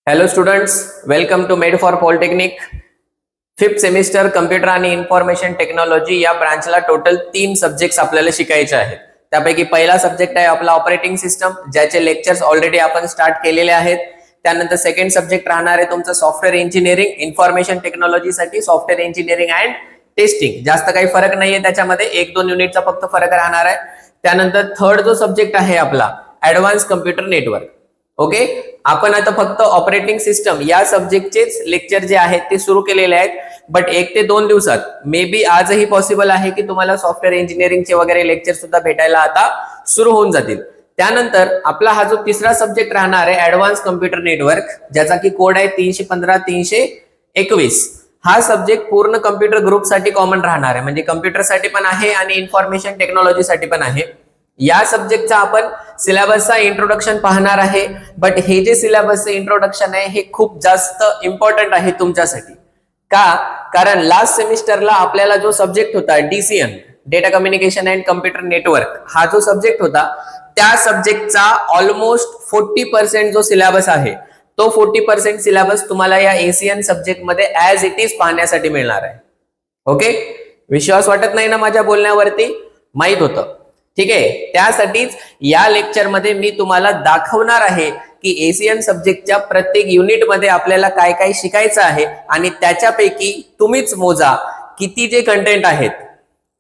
Hello students, welcome to made for polytechnic. 5th semester computer आणि information technology या ब्रांचला total 3 subjects आपल्याला शिकायचे आहेत. त्यापैकी पहिला सब्जेक्ट आहे आपला ऑपरेटिंग सिस्टम, ज्याचे लेक्चर्स ऑलरेडी आपण स्टार्ट केलेले आहेत. त्यानंतर सेकंड सब्जेक्ट राहणार आहे तुमचं सॉफ्टवेअर इंजिनिअरिंग, इन्फॉर्मेशन टेक्नॉलॉजीसाठी सॉफ्टवेअर इंजिनिअरिंग अँड टेस्टिंग. जास्त काही फरक नाहीये त्याच्यामध्ये, 1-2 युनिटचा फक्त फरक राहणार आहे. त्यानंतर थर्ड जो सब्जेक्ट आहे आपला ऍडव्हान्स कम्प्युटर नेटवर्क. ओके, आपण आता फक्त ऑपरेटिंग सिस्टम या सब्जेक्टचेच लेक्चर जे आहेत ते सुरू केलेले आहेत. बट 1 ते 2 दिवसात मे बी आजही पॉसिबल आहे की तुम्हाला सॉफ्टवेअर इंजिनिअरिंगचे वगैरे लेक्चर सुद्धा भेटायला आता सुरू होऊन जातील. त्यानंतर आपला हा जो तिसरा सब्जेक्ट राहणार आहे ऍडव्हान्स कम्प्युटर नेटवर्क, ज्याचा की कोड आहे 315-321. हा सब्जेक्ट पूर्ण कम्प्युटर ग्रुपसाठी कॉमन राहणार आहे, म्हणजे कम्प्युटरसाठी पण आहे आणि इन्फॉर्मेशन टेक्नॉलॉजीसाठी पण आहे. या सब्जेक्टचा आपण सिलेबसचा इंट्रोडक्शन पाहणार आहे. बट हे जे सिलेबसचं इंट्रोडक्शन आहे हे खूप जास्त इम्पॉर्टंट आहे तुमच्यासाठी. का? कारण लास्ट सेमिस्टरला आपल्याला जो सब्जेक्ट होता DCN, data communication and computer network, हा जो सब्जेक्ट होता त्या सब्जेक्टचा ऑलमोस्ट 40% जो सिलेबस आहे तो 40% सिलेबस तुम्हाला या ACN सब्जेक्ट मध्ये ऍज इट इज पाहण्यासाठी मिळणार आहे. ओके, विश्वास वाटत नाही ना माझ्या बोलण्यावरती? माहित होतं, ठीक आहे. त्यासाठीच या लेक्चर मध्ये मी तुम्हाला दाखवणार आहे की ACN सब्जेक्टच्या प्रत्येक युनिट मध्ये आपल्याला काय काय शिकायचं आहे आणि त्याच्यापैकी तुम्हीच मोजा किती जे कंटेंट आहेत,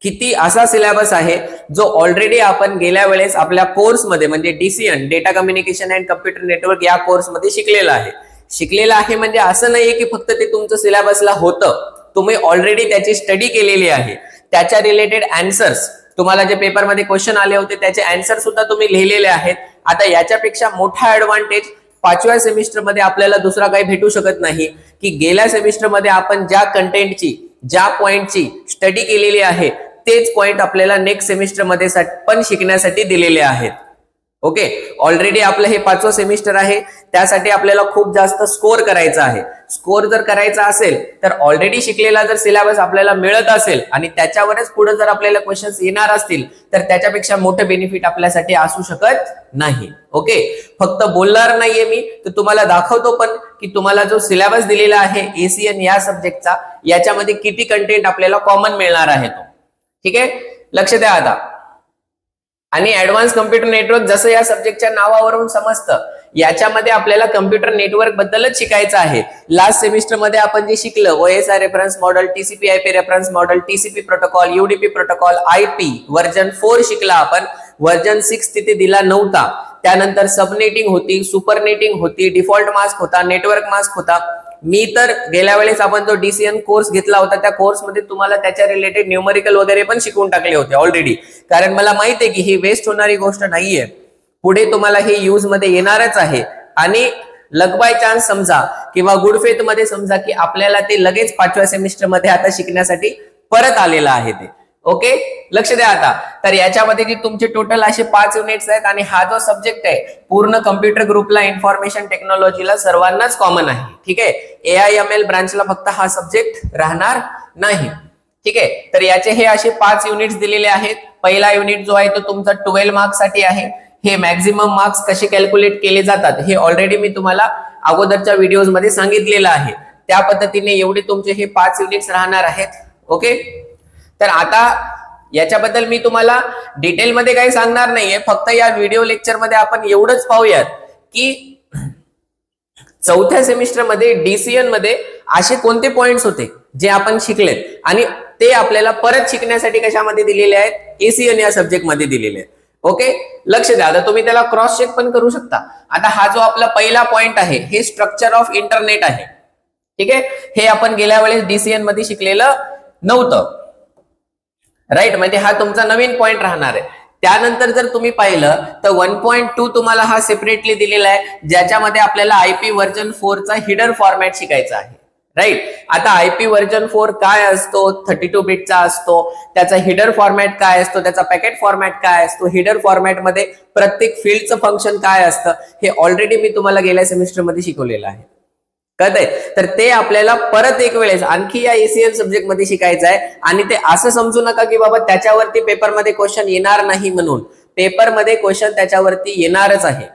किती असा सिलेबस आहे जो ऑलरेडी आपण गेल्या वेळेस आपल्या कोर्स मध्ये म्हणजे DCN, data communication and computer network या कोर्स मध्ये शिकलेला आहे. म्हणजे असं नाहीये की फक्त ते तुमचं सिलेबसला होतं, तुम्ही ऑलरेडी त्याची स्टडी केलेली आहे. त्याच्या रिलेटेड आन्सर्स, तुम्हाला जे पेपरमध्ये क्वेश्चन आले होते त्याचे आन्सर सुद्धा तुम्ही लिहिलेले आहेत. आता याच्यापेक्षा मोठा ऍडव्हान्टेज 5व्या सेमिस्टर मध्ये आपल्याला दुसरा काही भेटू शकत नाही की गेल्या सेमिस्टर मध्ये आपण ज्या कंटेंटची, ज्या पॉइंटची स्टडी केलेली आहे तेच पॉइंट आपल्याला नेक्स्ट सेमिस्टर मध्ये पण शिकण्यासाठी दिलेले आहेत. ओके, ऑलरेडी आपलं हे 5वं सेमिस्टर आहे, त्यासाठी आपल्याला खूप जास्त स्कोर करायचा आहे. स्कोर जर करायचा असेल तर ऑलरेडी शिकलेला जर सिलेबस आपल्याला मिळत असेल आणि त्याच्यावरच पुढे जर आपल्याला क्वेश्चन्स येणार असतील तर त्याच्यापेक्षा मोठं बेनिफिट आपल्यासाठी असू शकत नाही. ओके, फक्त बोलणार नाहीये मी, तर तुम्हाला दाखवतो पण की तुम्हाला जो सिलेबस दिलेला आहे ACN या सब्जेक्टचा, याच्यामध्ये किती कंटेंट आपल्याला कॉमन मिळणार आहे तो. ठीक आहे, लक्ष द्या आता. आणि ऍडव्हान्स कम्प्युटर नेटवर्क जसं या सब्जेक्टच्या नावावरून समजतं, याच्यामध्ये आपल्याला कम्प्युटर नेटवर्क बद्दलच शिकायचं आहे. लास्ट सेमिस्टर मध्ये आपण जे शिकलं OSI reference model, TCP/IP reference model, TCP protocol, UDP protocol, IP version 4 शिकला आपण. वर्जन 6 तिथे दिला नव्हता. त्यानंतर सबनेटिंग होती, सुपरनेटिंग होती, डिफॉल्ट मास्क होता, नेटवर्क मास्क होता. मी तर गेल्या वेळेस आपण जो DCN कोर्स घेतला होता त्या कोर्समध्ये तुम्हाला त्याच्या रिलेटेड न्यूमरिकल वगैरे पण शिकवून टाकले होते ऑलरेडी. कारण मला माहिती आहे की ही वेस्ट होणारी गोष्ट नाहीये, पुढे तुम्हाला हे यूज मध्ये येणारच आहे. आणि लक बाय चान्स समजा किंवा गुड फेथ मध्ये समजा की आपल्याला ते लगेच 5व्या सेमिस्टर मध्ये आता शिकण्यासाठी परत आलेलं आहे ते. ओके, लक्ष द्या आता. तर याच्यामध्ये जी तुमचे टोटल असे 5 युनिट्स आहेत आणि हा जो सब्जेक्ट आहे पूर्ण कम्प्युटर ग्रुपला, इन्फॉर्मेशन टेक्नॉलॉजीला सर्वांनाच कॉमन आहे. ठीक आहे, AIML ब्रांचला फक्त हा सब्जेक्ट राहणार नाही. ठीक आहे, तर याचे हे असे 5 युनिट्स दिलेले आहेत. पहिला युनिट जो आहे तो तुमचा 12 मार्क्स साठी आहे. हे मॅक्झिमम मार्क्स कसे कॅल्क्युलेट केले जातात हे ऑलरेडी मी तुम्हाला अगोदरच्या व्हिडिओज मध्ये सांगितलेलं आहे. त्या पद्धतीने एवढे तुमचे हे 5 युनिट्स राहणार आहेत. ओके, तर आता याच्याबद्दल मी तुम्हाला डिटेलमध्ये काही सांगणार नाहीये, फक्त या व्हिडिओ लेक्चर मध्ये आपण एवढंच पाहूयात की 4थ्या सेमिस्टर मध्ये DCN मध्ये असे कोणते पॉइंट्स होते जे आपण शिकलेत आणि ते आपल्याला परत शिकण्यासाठी कशामध्ये दिलेले आहेत, ACN या सब्जेक्ट मध्ये दिलेले आहेत. ओके, लक्ष द्या. आता तुम्ही त्याला क्रॉस चेक पण करू शकता. आता हा जो आपला पहिला पॉइंट आहे हे स्ट्रक्चर ऑफ इंटरनेट आहे. ठीक आहे, हे आपण गेल्या वेळेस DCN मध्ये शिकलेलं नव्हतं, राईट. म्हणजे हा तुमचा नवीन पॉइंट राहणार आहे. त्यानंतर जर तुम्ही पाहिलं तर 1.2 तुम्हाला हा सेपरेटली दिलेला आहे, ज्याच्यामध्ये आपल्याला IP वर्जन 4 चा हिडर फॉर्मॅट शिकायचा आहे. राईट, आता IP वर्जन 4 काय असतो, 32 बिटचा असतो. त्याचा हिडर फॉर्मॅट काय असतो, त्याचा पॅकेट फॉर्मॅट काय असतो, हिडर फॉर्मॅट मध्ये प्रत्येक फील्डचं फंक्शन काय असतं हे ऑलरेडी मी तुम्हाला गेल्या सेमिस्टर मध्ये शिकवलेलं आहे. कळतंय? तर ते आपल्याला परत एक वेळेस आणखी या ACN सब्जेक्ट मध्ये शिकायचं आहे. आणि ते असं समजू नका की बाबा त्याच्यावरती पेपरमध्ये क्वेश्चन येणार नाही म्हणून. पेपरमध्ये क्वेश्चन त्याच्यावरती येणारच आहे.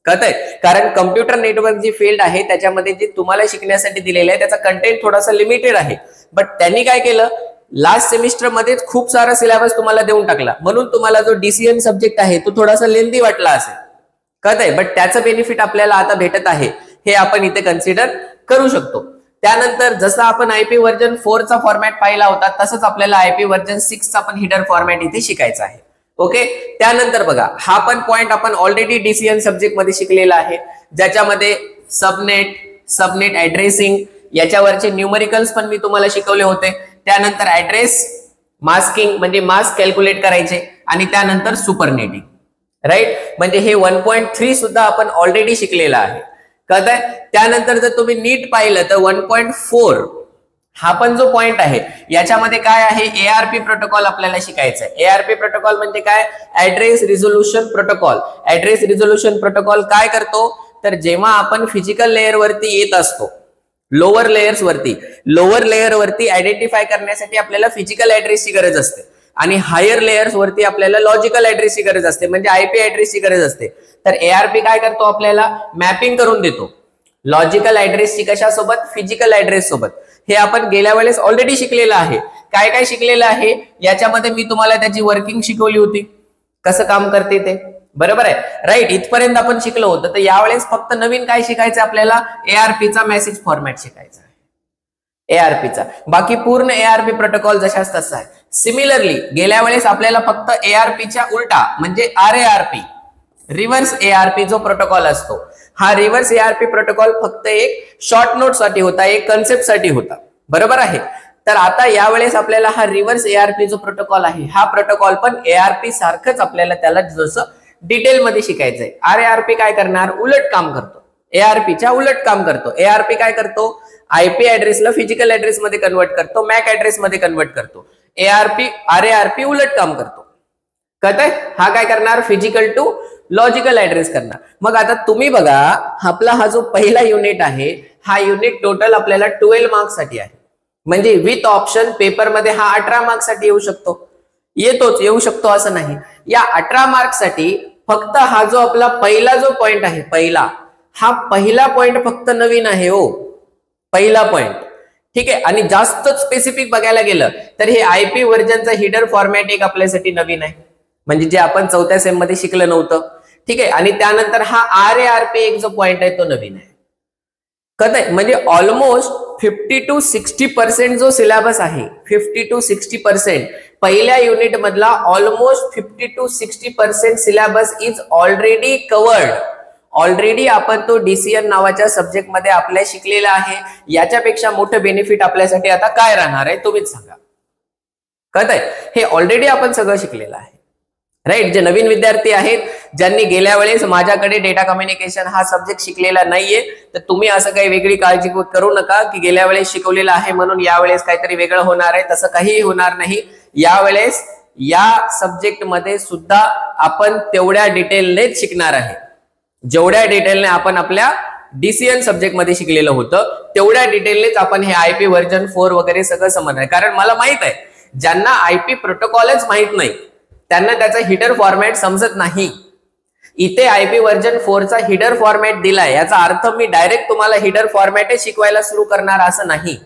कळतंय? कारण कम्प्युटर नेटवर्क जी फील्ड आहे त्याच्यामध्ये जे तुम्हाला शिकण्यासाठी दिलेलं आहे त्याचा कंटेंट थोडासा लिमिटेड आहे, बट त्यांनी काय केलं, लास्ट सेमिस्टर मध्ये खूप सारा सिलेबस तुम्हाला देऊन टाकला, म्हणून तुम्हाला जो डीसीएन सब्जेक्ट आहे तो थोडासा लेंदी वाटला असेल, कळतंय? बट त्याचं बेनिफिट आपल्याला आता भेटत आहे, हे आपण इथे कन्सिडर करू शकतो. त्यानंतर जसं आपण आयपी व्हर्जन 4 चा फॉर्मॅट पाहिला होता तसंच आपल्याला आयपी व्हर्जन 6 चा पण हिडर फॉर्मॅट इथे शिकायचा आहे. ओके, त्यानंतर बघा हा पण पॉइंट आपण ऑलरेडी डीसीएन सब्जेक्ट मध्ये शिकलेला आहे, ज्याच्यामध्ये सबनेट ऍड्रेसिंग याच्यावरचे न्यूमरिकल्स पण मी तुम्हाला शिकवले होते. त्यानंतर ऍड्रेस मास्किंग म्हणजे मास्क कॅल्क्युलेट करायचे आणि त्यानंतर सुपरनेटिंग, राईट? म्हणजे हे 1.3 सुद्धा आपण ऑलरेडी शिकलेला आहे, कळतंय? त्यानंतर जर तुम्ही नीट पाहिलं तर 1.4 हा पण जो पॉइंट आहे याच्यामध्ये काय आहे, एआरपी प्रोटोकॉल आपल्याला शिकायचा आहे. एआरपी प्रोटोकॉल म्हणजे काय, address resolution protocol. Address resolution protocol काय करतो, तर जेव्हा आपण फिजिकल लेअर वरती येत असतो, लोअर लेअर वरती आयडेंटिफाय करण्यासाठी आपल्याला फिजिकल ऍड्रेसची गरज असते आणि हायर लेयर्स वरती आपल्याला लॉजिकल ऍड्रेसची गरज असते, म्हणजे आयपी ऍड्रेसची गरज असते. तर एआरपी काय करतो, आपल्याला मॅपिंग करून देतो लॉजिकल ऍड्रेसची कशासोबत, फिजिकल ऍड्रेस सोबत. हे आपण गेल्या वेळेस ऑलरेडी शिकलेलं आहे. काय काय शिकलेलं आहे याच्यामध्ये मी तुम्हाला त्याची वर्किंग शिकवली होती, कसं काम करते ते, बरोबर आहे, राईट? इथपर्यंत आपण शिकलो होतं. तर यावेळेस फक्त नवीन काय शिकायचं आपल्याला, एआरपीचा मेसेज फॉर्मॅट शिकायचा आहे, एआरपीचा. बाकी पूर्ण एआरपी प्रोटोकॉल जशाच तसा आहे. सिमिलरली गेल्या वेळेस आपल्याला फक्त एआरपीच्या उलटा म्हणजे आरएआरपी, रिव्हर्स एआरपी जो प्रोटोकॉल असतो, हा रिव्हर्स एआरपी प्रोटोकॉल फक्त एक शॉर्ट नोट साठी होता, एक कन्सेप्ट साठी होता, बरोबर आहे? तर आता यावेळेस आपल्याला हा रिव्हर्स एआरपी जो प्रोटोकॉल आहे हा प्रोटोकॉल पण एआरपी सारखंच आपल्याला त्याला जसं डिटेल मध्ये शिकायचंय. आरएआरपी काय करणार, उलट काम करतो, एआरपीच्या उलट काम करतो. एआरपी काय करतो, आयपी ऍड्रेसला फिजिकल ऍड्रेस मध्ये कन्वर्ट करतो, मॅक ऍड्रेस मध्ये कन्वर्ट करतो. आरएआरपी उलट काम करतो, कळतंय? हा काय करणार, फिजिकल टू लॉजिकल ऍड्रेस करणार. मग आता तुम्ही बघा, आपला हा जो पहिला युनिट आहे हा युनिट टोटल आपल्याला 12 मार्क्स साठी आहे, म्हणजे विथ ऑप्शन पेपर मध्ये हा 18 मार्क्स साठी येऊ शकतो असं नाही. या 18 मार्क्स साठी फक्त हा जो आपला पहिला जो पॉइंट आहे, पहिला पॉइंट फक्त नवीन आहे हो, पहिला पॉइंट, ठीक आहे? आणि जास्त स्पेसिफिक बघायला गेलं तर हे आयपी व्हर्जनचा हिडर फॉर्मॅट एक आपल्यासाठी नवीन आहे, म्हणजे जे आपण 4थ्या सेम मध्ये शिकलं नव्हतं, ठीक आहे? आणि त्यानंतर हा आरएआरपी एक जो पॉइंट आहे तो नवीन आहे, कळतंय? म्हणजे ऑलमोस्ट 50 to 60% जो सिलेबस आहे, 50 to 60% पहिल्या युनिट मधला almost 50 to 60% syllabus is already covered. Already आपण तो डीसीएन नावाच्या सब्जेक्ट मध्ये आपल्या शिकलेला आहे. याच्यापेक्षा मोठं बेनिफिट आपल्यासाठी आता काय राहणार आहे तुम्हीच सांगा, कळतंय? हे ऑलरेडी आपण सगळं शिकलेलं आहे, राईट? जे नवीन विद्यार्थी आहेत ज्यांनी गेल्या वेळेस माझ्याकडे डेटा कम्युनिकेशन हा सब्जेक्ट शिकलेला नाहीये, तर तुम्ही असं काही वेगळी काळजी करू नका की गेल्या वेळेस शिकवलेलं आहे म्हणून यावेळेस काहीतरी वेगळं होणार आहे. तसं काहीही होणार नाही. यावेळेस या सब्जेक्ट मध्ये सुद्धा आपण तेवढ्या डिटेलनेच शिकणार आहे, जेवढ्या डिटेलने आपण आपल्या डीसीएन सब्जेक्ट मध्ये शिकलेलं होतं तेवढ्या डिटेलनेच आपण हे आयपी व्हर्जन 4 वगैरे सगळं समजणार. कारण मला माहित आहे ज्यांना आयपी प्रोटोकॉलच माहित नाही त्यांना त्याचा हिडर फॉर्मॅट समजत नाही. इथे आयपी व्हर्जन 4 चा हिडर फॉर्मॅट दिलाय, याचा अर्थ मी डायरेक्ट तुम्हाला हिडर फॉर्मॅटच शिकवायला सुरू करणार असं नाही.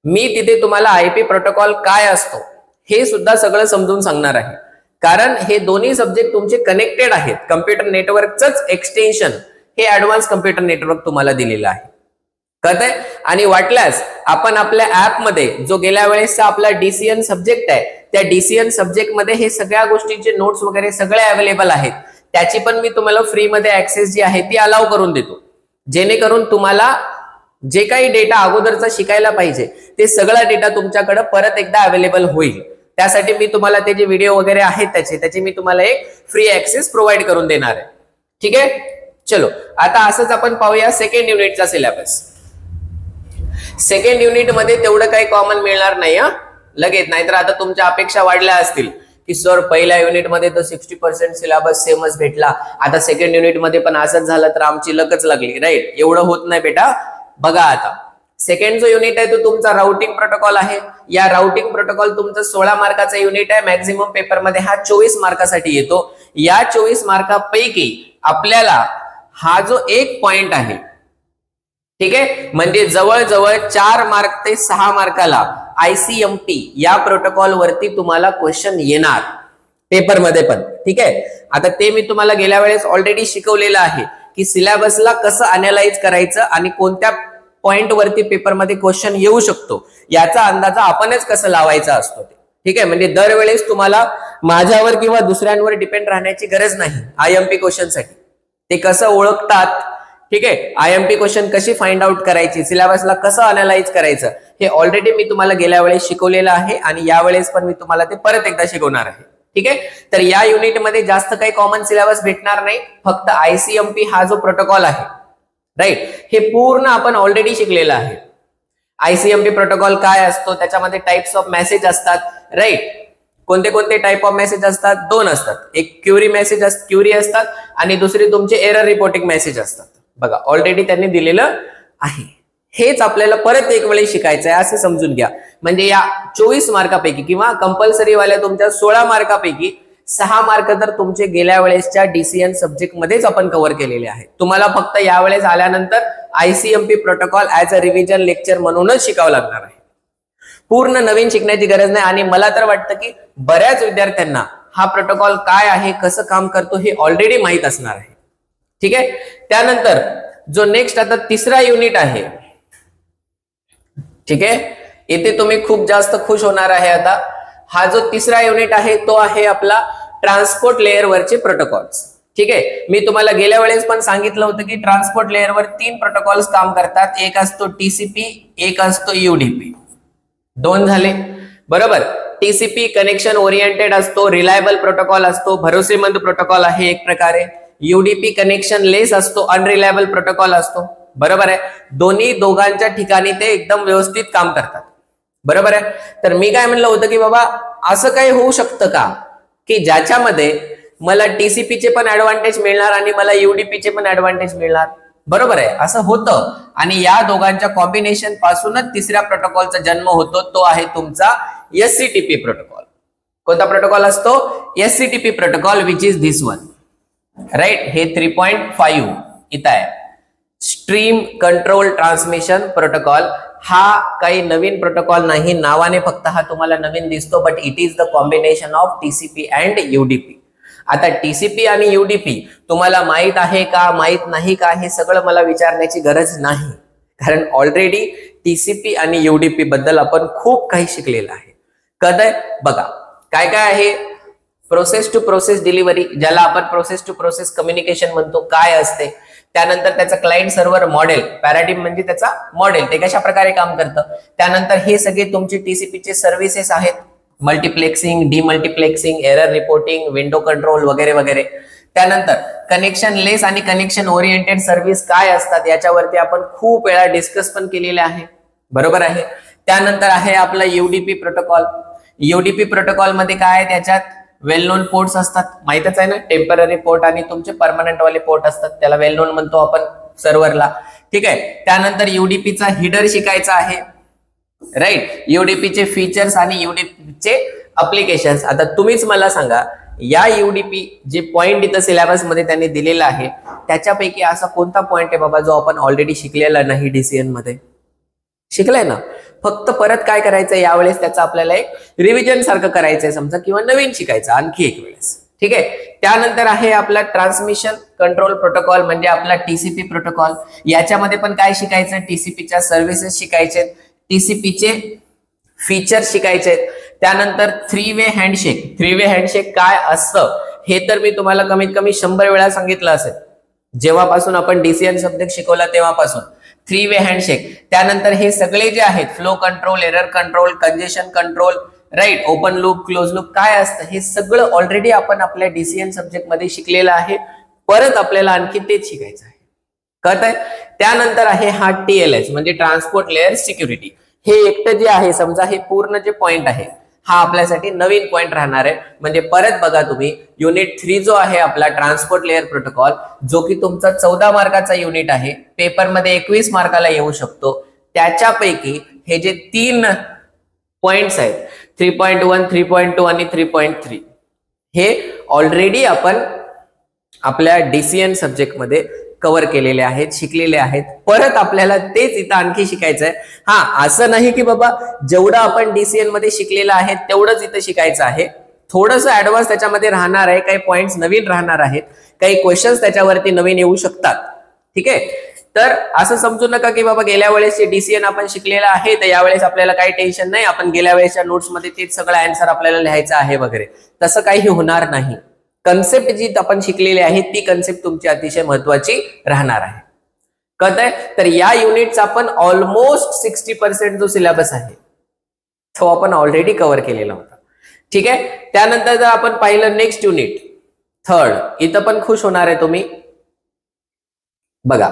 मी तिथे तुम्हाला आयपी प्रोटोकॉल काय असतो हे सुद्धा सगळं समजून सांगणार आहे. कारण हे दोन्ही सब्जेक्ट तुमचे कनेक्टेड आहेत. कम्प्युटर नेटवर्कचंच एक्सटेन्शन हे ऍडव्हान्स कम्प्युटर नेटवर्क तुम्हाला दिलेलं आहे, कळतंय? आणि वाटल्यास आपण आपल्या ऍप मध्ये जो गेल्या वेळेसचा आपला डीसीएन सब्जेक्ट आहे त्या डीसीएन सब्जेक्ट मध्ये हे सगळ्या गोष्टींचे नोट्स वगैरे सगळे अवेलेबल आहेत. त्याची पण मी तुम्हाला फ्री मध्ये ऍक्सेस जी आहे ती अलाउ करून देतो, जेणेकरून तुम्हाला जे काही डेटा अगोदरचा शिकायला पाहिजे ते सगळा डेटा तुमच्याकडे परत एकदा अवेलेबल होईल. त्यासाठी मी तुम्हाला ते जे व्हिडिओ वगैरे आहेत त्याची मी तुम्हाला एक फ्री ऍक्सेस प्रोव्हाइड करून देणार आहे, ठीक आहे? चलो आता असंच आपण पाहूया सेकंड युनिटचा सिलेबस. सेकंड युनिट मध्ये तेवढं काही कॉमन मिळणार नाही लगेच, नाहीतर आता तुमच्या अपेक्षा वाढल्या असतील की सर पहिल्या युनिट मध्ये तर 60% सिलेबस सेमच भेटला, आता सेकंड युनिट मध्ये पण असंच झालं तर आमची लकच लागली, राईट? एवढं होत नाही बेटा. बघा आता सेकंड जो युनिट आहे तो तुमचा राउटिंग प्रोटोकॉल आहे. या राउटिंग प्रोटोकॉल तुमचं 16 मार्काचा युनिट आहे. मॅक्झिमम पेपर मध्ये हा 24 मार्कासाठी येतो. या 24 मार्कापैकी आपल्याला हा जो एक पॉइंट आहे, ठीक आहे, म्हणजे जवळजवळ 4 मार्क ते 6 मार्काला ICMP या प्रोटोकॉल वरती तुम्हाला क्वेश्चन येणार पेपरमध्ये पण. ठीक आहे, आता ते मी तुम्हाला गेल्या वेळेस ऑलरेडी शिकवलेलं आहे की सिलेबसला कसं अनालाइज करायचं आणि कोणत्या पॉइंट वरती पेपरमध्ये क्वेश्चन येऊ शकतो याचा अंदाजा आपणच कसं लावायचा असतो ते. ठीक आहे, म्हणजे दरवेळेस तुम्हाला माझ्यावर किंवा दुसऱ्यांवर डिपेंड राहण्याची गरज नाही IMP क्वेश्चन साठी. ते कसं ओळखतात, ठीक आहे, IMP क्वेश्चन कशी फाइंड आउट करायची, सिलेबसला कसं अनालाइज करायचं, हे ऑलरेडी मी तुम्हाला गेल्या वेळेस शिकवलेलं आहे आणि यावेळेस पण मी तुम्हाला ते परत एकदा शिकवणार आहे. ठीक आहे, तर या युनिट मध्ये जास्त काही कॉमन सिलेबस भेटणार नाही, फक्त ICMP हा जो प्रोटोकॉल आहे, राईट, हे पूर्ण आपण ऑलरेडी शिकलेलं आहे. ICMP प्रोटोकॉल काय असतो, त्याच्यामध्ये टाइप्स ऑफ मेसेज असतात, राईट. कोणते कोणते टाइप ऑफ मेसेज असतात? 2 असतात. एक क्युरी असतात आणि दुसरी तुमचे एरर रिपोर्टिंग मेसेज असतात. बघा ऑलरेडी त्यांनी दिलेलं आहे. हेच आपल्याला परत एक वेळी शिकायचं आहे असं समजून घ्या. म्हणजे या 24 मार्कापैकी किंवा कंपल्सरी वाल्या तुमच्या 16 मार्कापैकी 6 मार्क तर तुमचे गेल्या वेळेसच्या DCN सब्जेक्ट मध्येच आपण कव्हर केलेले आहेत. तुम्हाला फक्त यावेळेस आल्यानंतर ICMP protocol as a revision lecture म्हणूनच शिकावं लागणार आहे. पूर्ण नवीन शिकण्याची गरज नाही आणि मला तर वाटतं की बऱ्याच विद्यार्थ्यांना हा प्रोटोकॉल काय आहे, कसं काम करतो हे ऑलरेडी माहित असणार आहे. ठीक आहे, त्यानंतर जो नेक्स्ट आता तिसरा युनिट आहे, ठीक आहे, इथे तुम्ही खूप जास्त खुश होणार आहे. आता हा जो तिसरा युनिट आहे तो आहे आपला ट्रान्सपोर्ट लेअर वरचे प्रोटोकॉल्स. ठीक आहे, मी तुम्हाला गेल्या वेळेस पण सांगितलं होतं की ट्रान्सपोर्ट लेअरवर 3 प्रोटोकॉल्स काम करतात. एक असतो TCP, एक असतो UDP. 2 झाले, बरोबर. TCP कनेक्शन ओरिएंटेड असतो, रिलायबल प्रोटोकॉल असतो, भरोसेमंद प्रोटोकॉल आहे एक प्रकारे. UDP कनेक्शन लेस असतो, अनरिलायबल प्रोटोकॉल असतो, बरोबर आहे. दोघांच्या ठिकाणी ते एकदम व्यवस्थित काम करतात, बरोबर आहे. तर मी काय म्हणलं होतं की बाबा असं काही होऊ शकतं का की ज्याच्यामध्ये मला TCP चे पण ऍडव्हान्टेज मिळणार आणि मला UDP चे पण ऍडव्हान्टेज मिळणार, बरोबर आहे. असं होतं आणि या दोघांच्या कॉम्बिनेशन पासूनच तिसऱ्या प्रोटोकॉलचा जन्म होतो. तो आहे तुमचा SCTP प्रोटोकॉल. कोणता प्रोटोकॉल असतो? SCTP protocol, which is this one, right. हे 3.5 इथं आहे, स्ट्रीम कंट्रोल ट्रान्समिशन प्रोटोकॉल. हा काही नवीन प्रोटोकॉल नाही, नावाने फक्त हा तुम्हाला नवीन दिसतो, but it is the combination of TCP and UDP. आता TCP आणि UDP तुम्हाला माहित आहे का, माहित नाही का, हे सगळं मला विचारण्याची गरज नाही, कारण ऑलरेडी TCP आणि UDP बद्दल आपण खूप काही शिकलेलं आहे. कधी बघा काय काय आहे, प्रोसेस टू प्रोसेस डिलिव्हरी, ज्याला आपण प्रोसेस टू प्रोसेस कम्युनिकेशन म्हणतो, काय असते. त्यानंतर त्याचा क्लायंट सर्व्हर मॉडेल, पॅराडिम म्हणजे त्याचा मॉडेल, ते कशा प्रकारे काम करतं. त्यानंतर हे सगळे तुमचे TCP चे सर्व्हिसेस आहेत, multiplexing, demultiplexing, error reporting, window control वगैरे वगैरे. त्यानंतर कनेक्शन लेस आणि कनेक्शन ओरिएंटेड सर्व्हिस काय असतात याच्यावरती आपण खूप वेळा डिस्कस पण केलेले आहे, बरोबर आहे. त्यानंतर आहे आपला UDP प्रोटोकॉल. UDP प्रोटोकॉल मध्ये काय आहे, त्याच्यात वेल नोन पोर्ट्स असतात, माहितच आहे ना, टेम्पररी पोर्ट आणि तुमचे परमनंट वाले पोर्ट असतात, त्याला वेल नोन म्हणतो आपण सर्व्हरला. ठीक आहे, त्यानंतर UDP चा हिडर शिकायचा आहे, राईट. UDP चे फीचर्स आणि UDP चे अप्लिकेशन्स. आता तुम्हीच मला सांगा, या UDP जे पॉइंट इथं सिलेबस मध्ये त्यांनी दिलेला आहे त्याच्यापैकी असा कोणता पॉइंट आहे बाबा जो आपण ऑलरेडी शिकलेला नाही DCN मध्ये? शिकलाय ना. फक्त परत काय करायचं यावेळेस, त्याचं आपल्याला एक रिव्हिजन सारखं करायचंय समजा, किंवा नवीन शिकायचं आणखी एक वेळेस. ठीक आहे, त्यानंतर आहे आपला ट्रान्समिशन कंट्रोल प्रोटोकॉल, म्हणजे आपला TCP प्रोटोकॉल. याच्यामध्ये पण काय शिकायचं, TCPच्या सर्व्हिसेस शिकायचे, TCP चे फीचर्स शिकायचे. त्यानंतर 3 वे हँडशेक. 3 वे हँडशेक काय असतं हे तर मी तुम्हाला कमीत कमी 100 वेळा सांगितलं असेल, जेव्हापासून आपण DCN सब्जेक्ट शिकवला तेव्हापासून. 3 वे हँडशेक. त्यानंतर हे सगळे जे आहेत, flow control, error control, congestion control, right, open loop, close loop काय असतं हे सगळं ऑलरेडी आपण आपल्या DCN सब्जेक्ट मध्ये शिकलेलं आहे. परत आपल्याला आणखी तेच शिकायचं आहे, कळत आहे. त्यानंतर आहे हा TLS म्हणजे ट्रान्सपोर्ट लेअर सिक्युरिटी. हे एकटं जे आहे समजा, हे पूर्ण जे पॉइंट आहे हा आपल्यासाठी नवीन पॉइंट राहणार आहे. म्हणजे परत बघा तुम्ही, युनिट 3 जो आहे आपला ट्रान्सपोर्ट लेअर प्रोटोकॉल, जो की तुमचा 14 मार्काचा युनिट आहे, पेपरमध्ये 21 मार्काला येऊ शकतो. त्याच्यापैकी हे जे 3 पॉइंट्स आहेत, 3.1, 3.2 आणि 3.3, हे ऑलरेडी आपण आपल्या DCN सब्जेक्ट मध्ये कव्हर केलेले आहेत, शिकलेले आहेत. परत आपल्याला तेच इथं आणखी शिकायचं आहे. हा, असं नाही की बाबा जेवढं आपण DCN मध्ये शिकलेलं आहे तेवढंच इथं शिकायचं आहे. थोडंसं ऍडव्हान्स त्याच्यामध्ये राहणार आहे, काही पॉइंट्स नवीन राहणार आहेत, काही क्वेश्चन्स त्याच्यावरती नवीन येऊ शकतात. ठीक आहे. तर असं समजू नका की बाबा गेल्या वेळेसचे DCN आपण शिकलेला आहे तर यावेळेस आपल्याला काही टेन्शन नाही, आपण गेल्या वेळेसच्या नोट्स मध्ये तेच सगळं आन्सर आपल्याला लिहायचं आहे वगैरे, तसं काही होणार नाही. कन्सेप्ट जी आपण शिकलेली आहे ती कन्सेप्ट तुमची अतिशय महत्वाची राहणार आहे. कळतंय? तर या युनिटचा आपण ऑलमोस्ट 60% जो सिलेबस आहे तो आपण ऑलरेडी कव्हर केलेला होता. ठीक आहे. त्यानंतर जर आपण पाहिलं नेक्स्ट युनिट थर्ड, इथं पण खुश होणार आहे तुम्ही. बघा,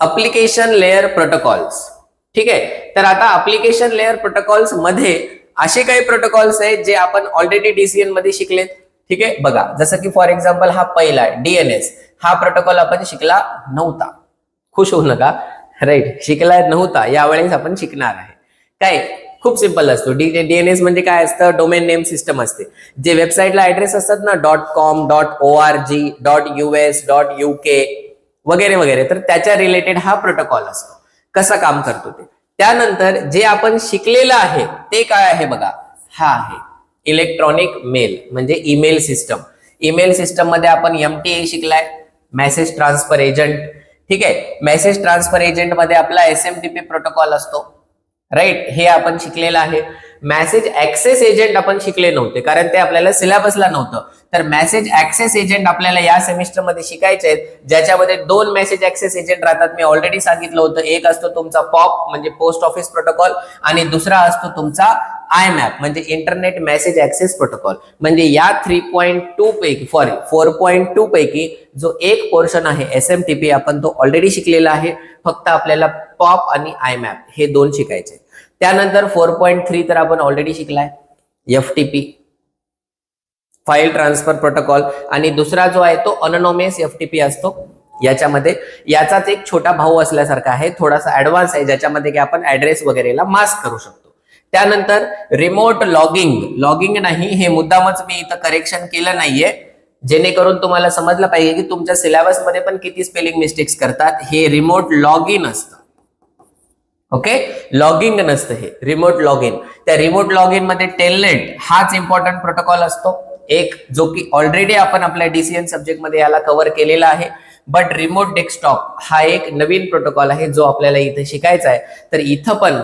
अप्लिकेशन लेयर प्रोटोकॉल्स. ठीक आहे. तर आता अप्लिकेशन लेयर प्रोटोकॉल्स मध्ये असे काही प्रोटोकॉल्स आहेत जे आपण ऑलरेडी DCN मध्ये शिकलेत. ठीक आहे. बघा, जसं की फॉर एक्झाम्पल हा पहिला DNS, हा प्रोटोकॉल आपण शिकला नव्हता. खुश होऊ नका, राईट, शिकला नव्हता, यावेळेस आपण शिकणार आहे. काय, खूप सिंपल असतो. DNS म्हणजे काय असतं? डोमेन नेम सिस्टम असते. जे वेबसाईटला ऍड्रेस असतात ना, .com, .org, .us, .uk वगैरे वगैरे, तर त्याच्या रिलेटेड हा प्रोटोकॉल असतो. कसं काम करतो ते. त्यानंतर जे आपण शिकलेलं आहे ते काय आहे बघा, हा आहे इलेक्ट्रॉनिक मेल म्हणजे ईमेल सिस्टम. ईमेल सिस्टम मध्ये आपण MTA शिकलाय, मेसेज ट्रान्सफर एजंट. ठीक आहे. मेसेज ट्रान्सफर एजंट मध्ये आपला SMTP प्रोटोकॉल असतो, राईट, हे आपण शिकलेलं आहे. मेसेज ऍक्सेस एजंट आपण शिकले नव्हते कारण ते आपल्याला सिलेबसला नव्हतं. तर मेसेज ऍक्सेस एजंट आपल्याला या सेमिस्टर मध्ये शिकायचे आहेत, ज्याच्यामध्ये 2 मेसेज ऍक्सेस एजंट राहतात. मी ऑलरेडी सांगितलं होतं, एक असतो तुमचा POP म्हणजे पोस्ट ऑफिस प्रोटोकॉल आणि दुसरा असतो तुमचा IMAP म्हणजे इंटरनेट मेसेज ऍक्सेस प्रोटोकॉल. म्हणजे या 3.2 पैकी 4.2 पैकी जो एक पोर्शन आहे SMTP आपण तो ऑलरेडी शिकलेला आहे. फक्त आपल्याला POP आणि IMAP हे 2 शिकायचे. त्यानंतर 4.3 तर आपण ऑलरेडी शिकलाय, FTP फाईल ट्रान्सफर प्रोटोकॉल, आणि दुसरा जो आहे तो अनोनोमस FTP असतो. याच्यामध्ये याचाच एक छोटा भाऊ असल्यासारखा आहे, थोडासा ऍडव्हान्स आहे, ज्याच्यामध्ये की आपण ऍड्रेस वगैरेला मास्क करू शकतो. त्यानंतर रिमोट लॉगिंग नाही, हे मुद्दामच मी इथं करेक्शन केलं नाहीये, जेणेकरून तुम्हाला समजलं पाहिजे की तुमच्या सिलेबस मध्ये पण किती स्पेलिंग मिस्टेक्स करतात. हे रिमोट लॉग इन असतं. ओके, लॉगिंग नसतं, हे रिमोट लॉग इन. त्या रिमोट लॉग इन मध्ये टेलनेट हाच इम्पॉर्टंट प्रोटोकॉल असतो एक, जो की ऑलरेडी आपण आपल्या DCN सब्जेक्ट मध्ये याला कव्हर केलेला आहे. बट रिमोट डेस्कटॉप हा एक नवीन प्रोटोकॉल आहे जो आपल्याला इथे शिकायचा आहे. तर इथं पण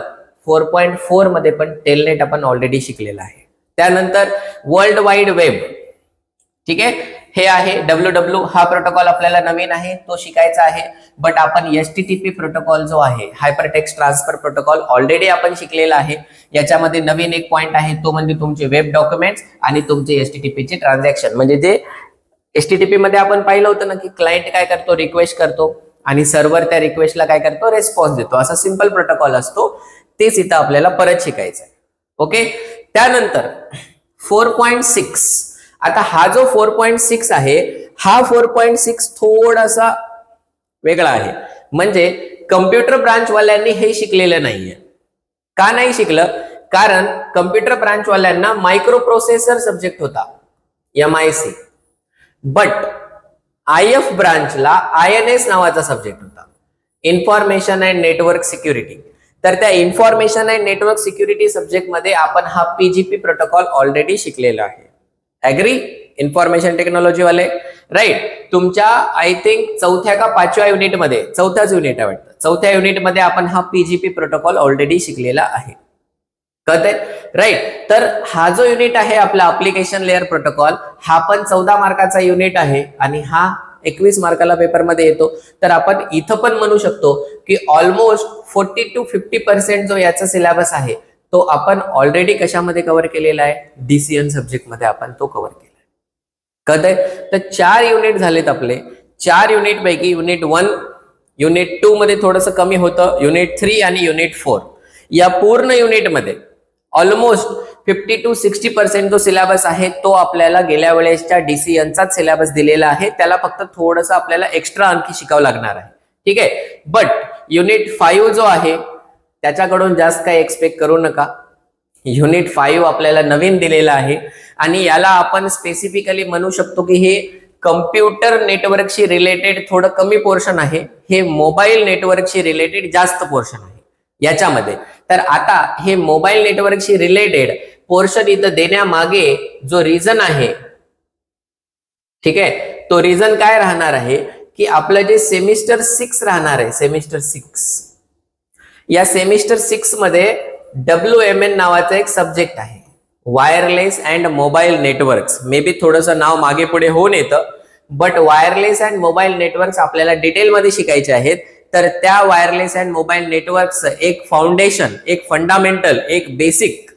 4.4 मध्ये पण टेलनेट आपण ऑलरेडी शिकलेला आहे. त्यानंतर वर्ल्ड वाईड वेब, ठीक आहे, हे आहे WWW. हा प्रोटोकॉल आपल्याला नवीन आहे, तो शिकायचा आहे. बट आपण HTTP प्रोटोकॉल जो आहे, hyper text transfer protocol, already आपण शिकलेला आहे. याच्यामध्ये नवीन एक पॉइंट आहे, तो म्हणजे तुमचे वेब डॉक्युमेंट्स आणि तुमचे HTTP चे ट्रान्झॅक्शन. म्हणजे जे HTTP मध्ये आपण पाहिलं होतं ना की क्लायंट काय करतो, रिक्वेस्ट करतो आणि सर्व्हर त्या रिक्वेस्टला काय करतो, रिस्पॉन्स देतो. असा सिंपल प्रोटोकॉल असतो, तेच इथं आपल्याला परत शिकायचं आहे. ओके. त्यानंतर 4.6. आता हा जो 4.6 आहे, हा 4.6 थोडासा वेगळा आहे. म्हणजे कम्प्युटर ब्रांच वाल्यांनी हे शिकलेलं नाहीये. का नाही शिकलं? कारण कम्प्युटर ब्रांच वाल्यांना मायक्रो प्रोसेसर सब्जेक्ट होता, MIC. बट IF ब्रांचला INS नावाचा सब्जेक्ट होता, इन्फॉर्मेशन अँड नेटवर्क सिक्युरिटी. तर त्या information and network security subject मध्ये आपण हा PGP प्रोटोकॉल ऑलरेडी शिकलेला आहे. ऍग्री? इन्फॉर्मेशन टेक्नॉलॉजी वाले, राईट. तुमच्या आय थिंक 4थ्या का 5व्या युनिट मध्ये, 4थाच युनिट आहे वाटतं, 4थ्या युनिट मध्ये आपण हा PGP प्रोटोकॉल ऑलरेडी शिकलेला आहे. कळतंय? राईट. तर हा जो युनिट आहे आपला अप्लिकेशन लेअर प्रोटोकॉल, हा पण 14 मार्काचा युनिट आहे आणि हा 21 मार्काला पेपर मध्ये येतो. तर आपण इथं पण म्हणू शकतो की ऑलमोस्ट 40 to 50% जो याचा सिलेबस आहे तो आपण ऑलरेडी कशामध्ये कव्हर केलेला आहे, DCN सब्जेक्ट मध्ये आपण तो कव्हर केला आहे. कळतंय? तर 4 युनिट झालेत आपले. 4 युनिट पैकी युनिट 1, युनिट 2 मध्ये थोडंसं कमी होतं, युनिट 3 आणि युनिट 4 या पूर्ण युनिट मध्ये ऑलमोस्ट 50 to 60% जो सिलेबस आहे तो आपल्याला गेल्या वेळेसच्या DCNचाच सिलेबस दिलेला आहे. त्याला फक्त थोडंसं आपल्याला एक्स्ट्रा आणखी शिकावं लागणार आहे. ठीक आहे. बट युनिट 5 जो आहे त्याच्याकडून जास्त काही एक्सपेक्ट करू नका. युनिट 5 आपल्याला नवीन दिलेला आहे आणि याला आपण स्पेसिफिकली म्हणू शकतो की हे कम्प्युटर नेटवर्कशी रिलेटेड थोडं कमी पोर्शन आहे, हे मोबाईल नेटवर्कशी रिलेटेड जास्त पोर्शन आहे याच्यामध्ये. तर आता हे मोबाईल नेटवर्कशी रिलेटेड पोर्शन इथं देण्यामागे जो रिझन आहे, ठीक आहे, तो रिझन काय राहणार आहे की आपलं जे सेमिस्टर 6 राहणार आहे, सेमिस्टर 6, या सेमिस्टर 6 मध्ये WMN नावाचा एक सब्जेक्ट आहे, wireless and mobile networks. May be थोडंसं नाव मागे पुढे होऊन येतं, but wireless and mobile networks आपल्याला डिटेलमध्ये शिकायचे आहेत. तर त्या वायरलेस अँड मोबाईल नेटवर्कचं एक फाउंडेशन, एक फंडामेंटल, एक बेसिक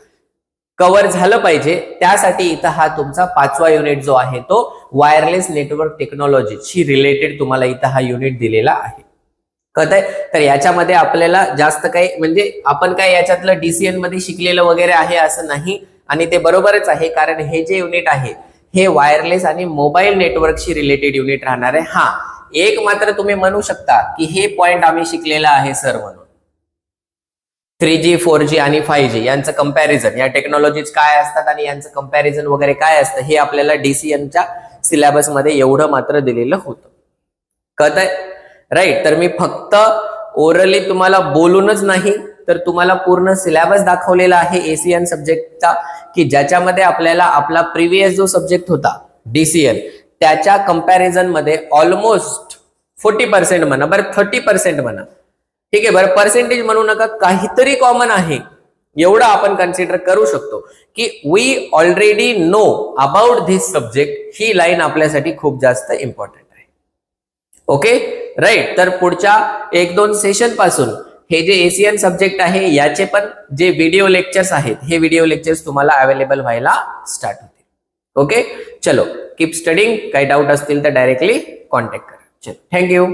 कव्हर झालं पाहिजे. त्यासाठी इथं हा तुमचा 5वा युनिट जो आहे तो वायरलेस नेटवर्क टेक्नॉलॉजीशी रिलेटेड तुम्हाला इथं हा युनिट दिलेला आहे. कळतंय? तर याच्यामध्ये आपल्याला जास्त काही म्हणजे आपण काय याच्यातलं DCN मध्ये शिकलेलं वगैरे आहे असं नाही, आणि ते बरोबरच आहे, कारण हे जे युनिट आहे हे वायरलेस आणि मोबाईल नेटवर्कशी रिलेटेड युनिट राहणार आहे. हा एक मात्र तुम्ही म्हणू शकता की हे पॉइंट आम्ही शिकलेला आहे सर म्हणून, 3G 4G आणि 5G यांचं कंपॅरिझन, या टेक्नॉलॉजीज काय असतात आणि यांचं कंपॅरिझन वगैरे काय असतं हे आपल्याला DCNच्या सिलेबस मध्ये एवढं मात्र दिलेलं होतं. कळतंय? राईट. तर मी फक्त ओरली तुम्हाला बोलूनच नाही तर तुम्हाला पूर्ण सिलेबस दाखवलेला आहे ACN सब्जेक्टचा, की ज्याच्यामध्ये आपल्याला आपला प्रिव्हियस जो सब्जेक्ट होता DCN त्याच्या कंपॅरिझन मध्ये ऑलमोस्ट 40% म्हणा, बरं 30% म्हणा, ठीक आहे, बरं पर्सेंटेज म्हणू नका, काहीतरी कॉमन आहे एवढं आपण कन्सिडर करू शकतो की we already know about this subject. ही लाईन आपल्यासाठी खूप जास्त इम्पॉर्टंट आहे. Okay, right. तर पुढच्या 1-2 सेशन पासून हे जे ACN सब्जेक्ट आहे याचे पण जे व्हिडिओ लेक्चर्स आहेत हे व्हिडिओ लेक्चर्स तुम्हाला अवेलेबल व्हायला स्टार्ट होतील. ओके, चलो कीप स्टडिंग. काही डाऊट असतील तर डायरेक्टली कॉन्टॅक्ट करा. चलो, थँक्यू.